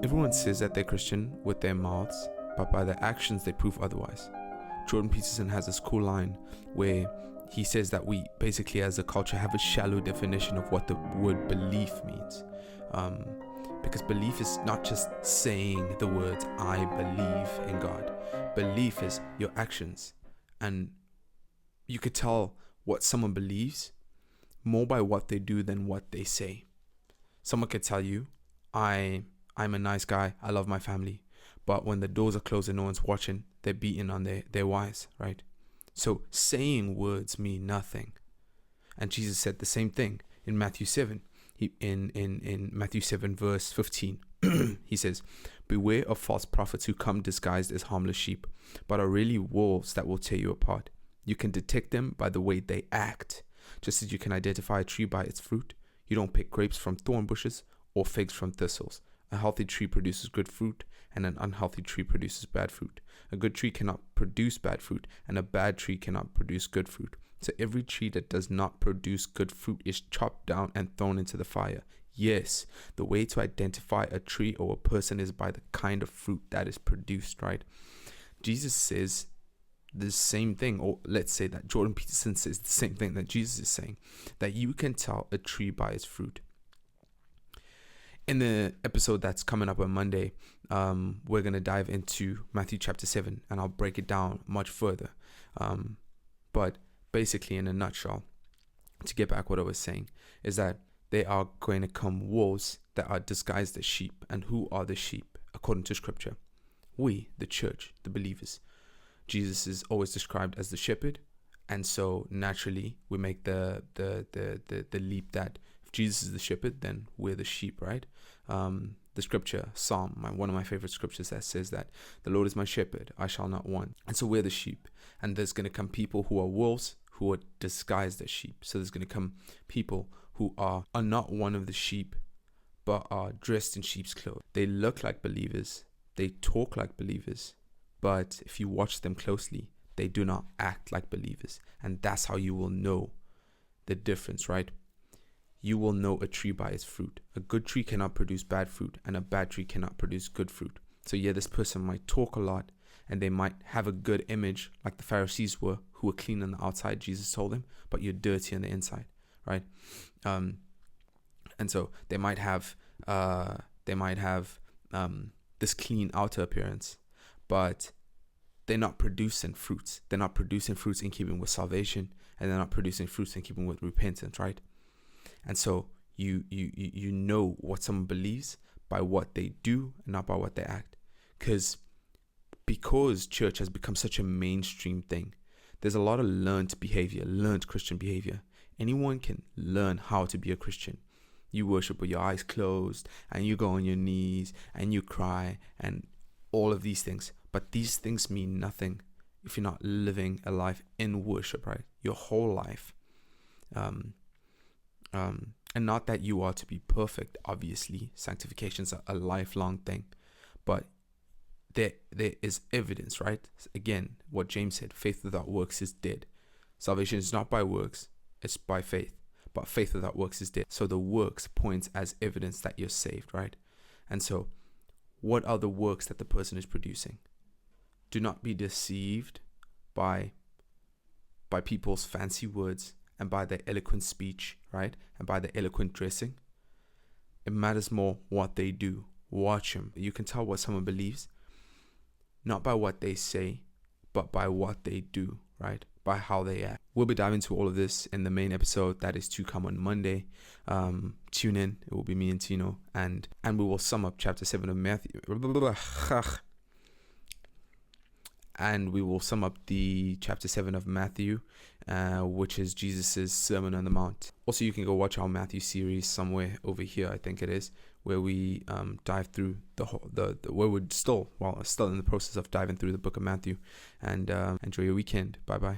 Everyone says that they're Christian with their mouths, but by their actions they prove otherwise. Jordan Peterson has this cool line where he says that we basically as a culture have a shallow definition of what the word belief means. Because belief is not just saying the words, I believe in God. Belief is your actions. And you could tell what someone believes more by what they do than what they say. Someone could tell you, I'm a nice guy, I love my family. But when the doors are closed and no one's watching, they're beating on their wives, right? So saying words mean nothing. And Jesus said the same thing in Matthew 7. In Matthew 7 verse 15, he says, beware of false prophets who come disguised as harmless sheep, but are really wolves that will tear you apart. You can detect them by the way they act. Just as you can identify a tree by its fruit, you don't pick grapes from thorn bushes or figs from thistles. A healthy tree produces good fruit, and an unhealthy tree produces bad fruit. A good tree cannot produce bad fruit, and a bad tree cannot produce good fruit. So every tree that does not produce good fruit is chopped down and thrown into the fire. Yes, the way to identify a tree or a person is by the kind of fruit that is produced, right? Jesus says the same thing, or let's say that Jordan Peterson says the same thing that Jesus is saying, that you can tell a tree by its fruit. In the episode that's coming up on Monday, we're going to dive into Matthew chapter 7, and I'll break it down much further. But basically, in a nutshell, to get back what I was saying, is that they are going to come wolves that are disguised as sheep. And who are the sheep, according to scripture? We, the church, the believers. Jesus is always described as the shepherd. And so naturally, we make the leap that if Jesus is the shepherd, then we're the sheep, right? The scripture, Psalm, one of my favorite scriptures, that says that the Lord is my shepherd, I shall not want. And so we're the sheep. And there's going to come people who are wolves who are disguised as sheep. So there's going to come people who are not one of the sheep, but are dressed in sheep's clothes. They look like believers. They talk like believers. But if you watch them closely, they do not act like believers. And that's how you will know the difference, right? You will know a tree by its fruit. A good tree cannot produce bad fruit, and a bad tree cannot produce good fruit. So yeah, this person might talk a lot, and they might have a good image, like the Pharisees were, who were clean on the outside, Jesus told them, but you're dirty on the inside, right? And so they might have this clean outer appearance, but they're not producing fruits. They're not producing fruits in keeping with salvation, and they're not producing fruits in keeping with repentance, right? And so you know what someone believes by what they do and not by what they act. Because church has become such a mainstream thing, there's a lot of learned Christian behavior. Anyone can learn how to be a Christian. You worship with your eyes closed, and you go on your knees, and you cry, and all of these things. But these things mean nothing if you're not living a life in worship, right? Your whole life. And not that you are to be perfect, obviously. Sanctification is a lifelong thing. But there is evidence, right? Again, what James said, faith without works is dead. Salvation is not by works, it's by faith. But faith without works is dead. So the works points as evidence that you're saved, right? And so what are the works that the person is producing? Do not be deceived by people's fancy words and by their eloquent speech, right? And by their eloquent dressing. It matters more what they do. Watch them. You can tell what someone believes, not by what they say, but by what they do, right? By how they act. We'll be diving into all of this in the main episode that is to come on Monday. Tune in. It will be me and Tino, and we will sum up chapter 7 of Matthew. And we will sum up the chapter 7 of Matthew, which is Jesus's Sermon on the Mount. Also, you can go watch our Matthew series somewhere over here, I think it is, where we dive through where we're still in the process of diving through the book of Matthew. And enjoy your weekend. Bye bye.